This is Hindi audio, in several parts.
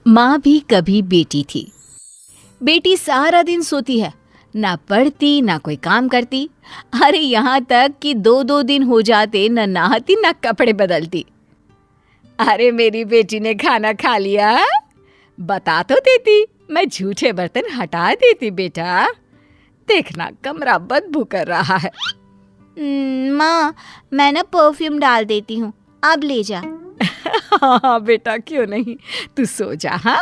माँ भी कभी बेटी थी। बेटी सारा दिन सोती है, ना पढ़ती ना कोई काम करती। अरे यहाँ तक कि 2-2 दिन हो जाते न नहाती न कपड़े बदलती। अरे मेरी बेटी ने खाना खा लिया? बता तो देती, मैं झूठे बर्तन हटा देती। बेटा देखना कमरा बदबू कर रहा है। माँ मैं ना परफ्यूम डाल देती हूँ, अब ले जा। हाँ बेटा क्यों नहीं, तू सो जा। हाँ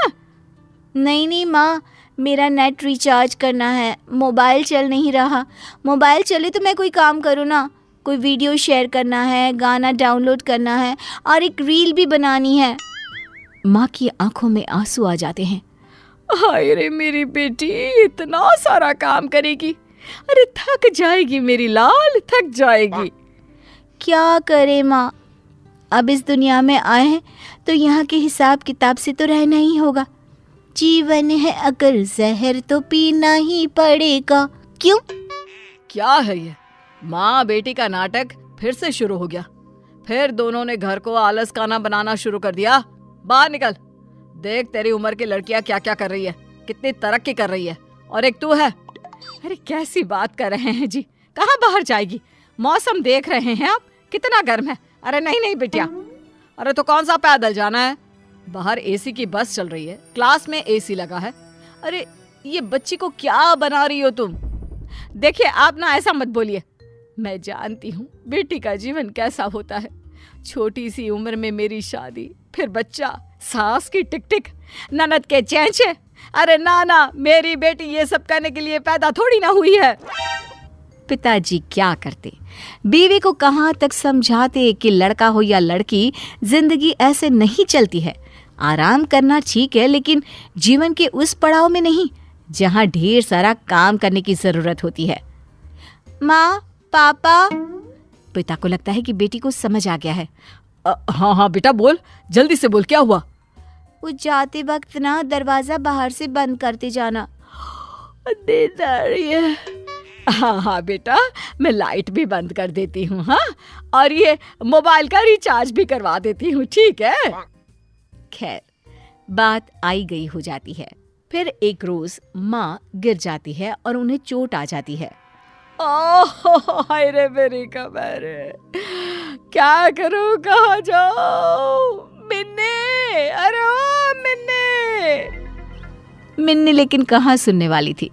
नहीं माँ, मेरा नेट रिचार्ज करना है, मोबाइल चल नहीं रहा। मोबाइल चले तो मैं कोई काम करूँ ना, कोई वीडियो शेयर करना है, गाना डाउनलोड करना है और एक रील भी बनानी है। माँ की आंखों में आंसू आ जाते हैं। हाय रे मेरी बेटी इतना सारा काम करेगी, अरे थक जाएगी मेरी लाल, थक जाएगी। क्या करे माँ, अब इस दुनिया में आए हैं तो यहाँ के हिसाब किताब से तो रहना ही होगा। जीवन है अगर जहर तो पीना ही पड़ेगा। क्यों? क्या है ये, माँ बेटी का नाटक फिर से शुरू हो गया। फिर दोनों ने घर को आलस खाना बनाना शुरू कर दिया। बाहर निकल, देख तेरी उम्र की लड़कियां क्या क्या कर रही है, कितनी तरक्की कर रही है, और एक तू है। अरे कैसी बात कर रहे हैं जी, कहाँ बाहर जाएगी? मौसम देख रहे हैं आप कितना गर्म है। अरे नहीं नहीं बिटिया, अरे तो कौन सा पैदल जाना है, बाहर एसी की बस चल रही है, क्लास में एसी लगा है। अरे ये बच्ची को क्या बना रही हो तुम? देखिए आप ना ऐसा मत बोलिए, मैं जानती हूँ बेटी का जीवन कैसा होता है। छोटी सी उम्र में मेरी शादी, फिर बच्चा, सास की टिक टिक, ननद के चेंचे। अरे ना, मेरी बेटी ये सब करने के लिए पैदा थोड़ी ना हुई है। पिताजी क्या करते, बीवी को कहाँ तक समझाते कि लड़का हो या लड़की, जिंदगी ऐसे नहीं चलती है। आराम करना ठीक है, लेकिन जीवन के उस पड़ाव में नहीं जहाँ ढेर सारा काम करने की जरूरत होती है। माँ, पापा। पिता को लगता है कि बेटी को समझ आ गया है। हाँ बेटा बोल, जल्दी से बोल, क्या हुआ? वो जाते वक्त ना दरवाजा बाहर से बंद करते जाना। नींद आ रही है। हाँ बेटा, मैं लाइट भी बंद कर देती हूँ। हाँ, और ये मोबाइल का रिचार्ज भी करवा देती हूँ, ठीक है? खैर बात आई गई हो जाती है। फिर एक रोज माँ गिर जाती है और उन्हें चोट आ जाती है। ओह हाय रे मेरी कमर, क्या करूँ, कहाँ जाऊँ? मिन्नी, अरे ओ मिन्नी। मिन्नी लेकिन कहाँ सुनने वाली थी,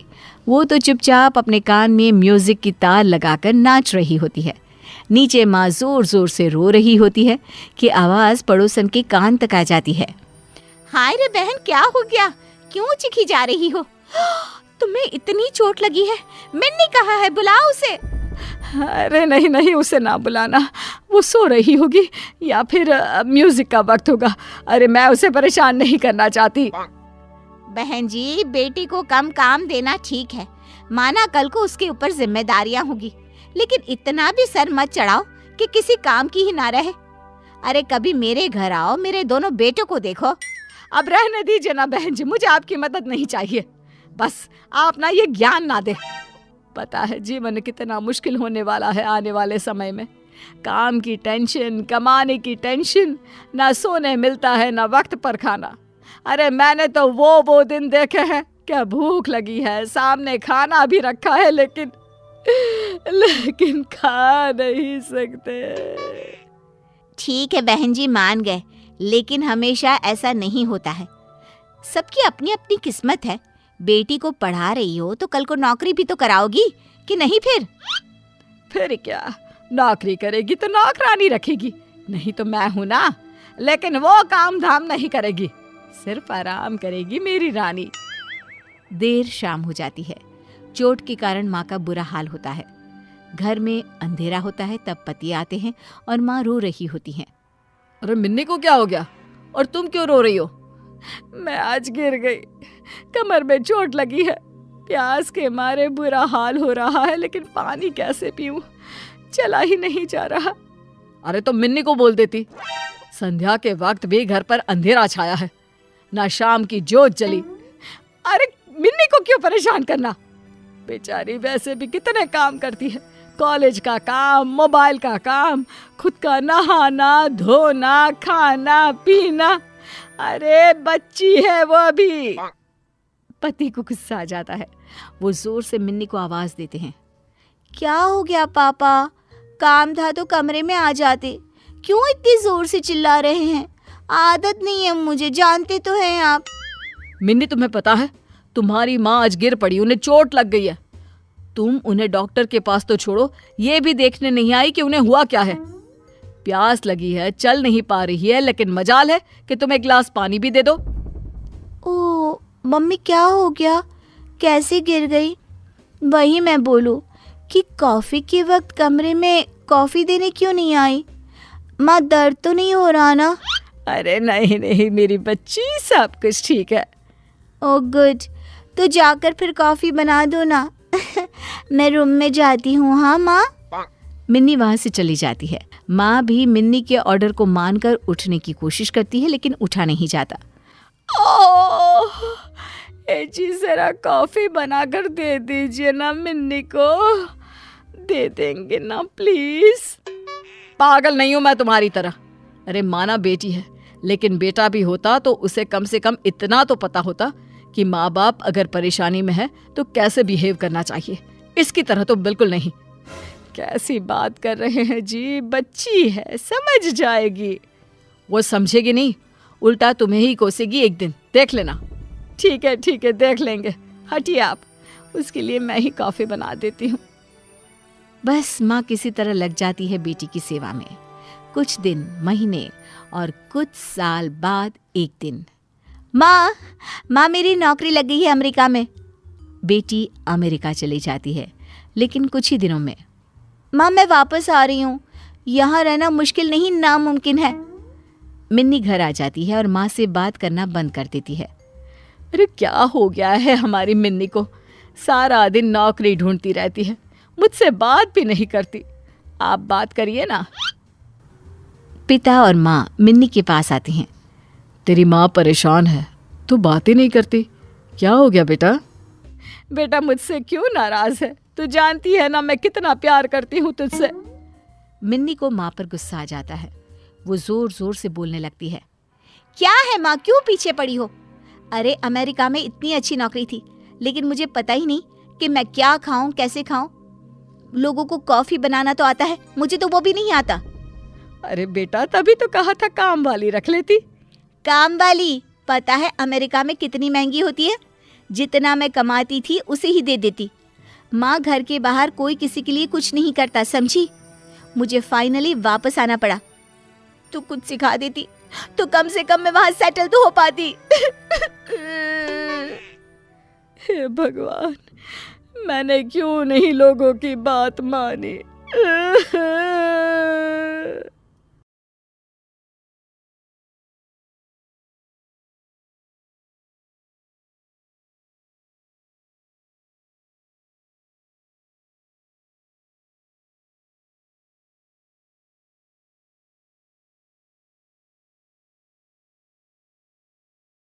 वो तो चुपचाप अपने कान में म्यूजिक की तार लगाकर नाच रही होती है। नीचे माँ जोर जोर से रो रही होती है कि आवाज पड़ोसन के कान तक आ जाती है। हाय रे बहन, क्या हो गया, क्यों चिखी जा रही हो? तुम्हें इतनी चोट लगी है? मिन्नी कहाँ है, बुलाओ उसे। अरे नहीं, उसे ना बुलाना, वो सो रही होगी या फिर म्यूजिक का वक्त होगा। अरे मैं उसे परेशान नहीं करना चाहती। बहन जी, बेटी को कम काम देना ठीक है, माना कल को उसके ऊपर जिम्मेदारियां होगी, लेकिन इतना भी सर मत चढ़ाओ कि किसी काम की ही ना रहे। अरे कभी मेरे घर आओ, मेरे दोनों बेटों को देखो। अब रहने दीजिए ना बहन जी, मुझे आपकी मदद नहीं चाहिए। बस आप ना ये ज्ञान ना दे। पता है जीवन कितना मुश्किल होने वाला है आने वाले समय में। काम की टेंशन, कमाने की टेंशन, ना सोने मिलता है ना वक्त पर खाना। अरे मैंने तो वो दिन देखे हैं, क्या भूख लगी है, सामने खाना भी रखा है, लेकिन खा नहीं सकते। ठीक है बहन जी, मान गए, लेकिन हमेशा ऐसा नहीं होता है। सबकी अपनी अपनी किस्मत है। बेटी को पढ़ा रही हो तो कल को नौकरी भी तो कराओगी कि नहीं? फिर क्या, नौकरी करेगी तो नौकरानी रखेगी, नहीं तो मैं हूं ना। लेकिन वो काम धाम नहीं करेगी, सिर्फ आराम करेगी मेरी रानी। देर शाम हो जाती है। चोट के कारण माँ का बुरा हाल होता है। घर में अंधेरा होता है, तब पति आते हैं और माँ रो रही होती हैं। अरे मिन्नी को क्या हो गया, और तुम क्यों रो रही हो? मैं आज गिर गई, कमर में चोट लगी है, प्यास के मारे बुरा हाल हो रहा है, लेकिन पानी कैसे पीऊं, चला ही नहीं जा रहा। अरे तो मिन्नी को बोल देती। संध्या के वक्त भी घर पर अंधेरा छाया है, ना शाम की जोत जली। अरे मिन्नी को क्यों परेशान करना, बेचारी वैसे भी कितने काम करती है। कॉलेज का काम, मोबाइल का काम, खुद का नहाना धोना, खाना पीना, अरे बच्ची है वो अभी। पति को गुस्सा आ जाता है। वो जोर से मिन्नी को आवाज देते हैं। क्या हो गया पापा? काम था तो कमरे में आ जाते, क्यों इतनी जोर से चिल्ला रहे हैं? आदत नहीं है मुझे, जानते तो हैं आप। मिन्नी तुम्हें पता है, तुम्हारी माँ आज गिर पड़ी, उन्हें चोट लग गई है। तुम उन्हें डॉक्टर के पास तो छोड़ो, ये भी देखने नहीं आई कि उन्हें हुआ क्या है। प्यास लगी है, चल नहीं पा रही है, लेकिन मजाल है कि तुम एक गिलास पानी भी दे दो। ओ मम्मी, क्या हो गया? कैसे गिर गई? वही मैं बोलूं कि कॉफी के वक्त कमरे में कॉफी देने क्यों नहीं आई? माँ, दर्द तो नहीं हो रहा ना? अरे नहीं नहीं मेरी बच्ची, सब कुछ ठीक है। ओह गुड, तो जाकर फिर कॉफी बना दो ना। मैं रूम में जाती हूँ। हाँ माँ। मिन्नी वहां से चली जाती है। माँ भी मिन्नी के ऑर्डर को मानकर उठने की कोशिश करती है, लेकिन उठा नहीं जाता। ओह जी, जरा कॉफी बनाकर दे दीजिए ना मिन्नी को। दे देंगे ना प्लीज। पागल नहीं हूं मैं तुम्हारी तरह। अरे माना बेटी है, लेकिन बेटा भी होता तो उसे कम से कम इतना तो पता होता कि माँ बाप अगर परेशानी में है तो कैसे बिहेव करना चाहिए। इसकी तरह तो बिल्कुल नहीं। कैसी बात कर रहे हैं जी, बच्ची है, समझ जाएगी। वो समझेगी नहीं, उल्टा तुम्हें ही कोसेगी एक दिन, देख लेना। ठीक है देख लेंगे, हटिए आप। उसके लिए मैं ही कॉफी बना देती हूँ। बस माँ किसी तरह लग जाती है बेटी की सेवा में। कुछ दिन, महीने और कुछ साल बाद एक दिन, माँ मेरी नौकरी लग गई है अमेरिका में। बेटी अमेरिका चली जाती है, लेकिन कुछ ही दिनों में। माँ मैं वापस आ रही हूँ, यहाँ रहना मुश्किल नहीं नामुमकिन है। मिन्नी घर आ जाती है और माँ से बात करना बंद कर देती है। अरे क्या हो गया है हमारी मिन्नी को? सारा दिन नौकरी ढूंढती रहती है, मुझसे बात भी नहीं करती। आप बात करिए ना। पिता और माँ मिन्नी के पास आती हैं। तेरी माँ परेशान है, तू बातें नहीं करती, क्या हो गया बेटा? बेटा मुझसे क्यों नाराज है? तू जानती है ना मैं कितना प्यार करती हूँ तुझसे। मिन्नी को माँ पर गुस्सा आ जाता है। वो जोर जोर से बोलने लगती है। क्या है माँ, क्यों पीछे पड़ी हो? अरे अमेरिका में इतनी अच्छी नौकरी थी, लेकिन मुझे पता ही नहीं कि मैं क्या खाऊं, कैसे खाऊं। लोगों को कॉफी बनाना तो आता है, मुझे तो वो भी नहीं आता। अरे बेटा तभी तो कहा था काम वाली रख लेती। काम वाली? पता है अमेरिका में कितनी महंगी होती है? जितना मैं कमाती थी उसे ही दे देती। माँ, घर के बाहर कोई किसी के लिए कुछ नहीं करता, समझी? मुझे फाइनली वापस आना पड़ा। तू कुछ सिखा देती तो कम से कम मैं वहां सेटल तो हो पाती। हे भगवान, मैंने क्यों नहीं लोगों की बात मानी।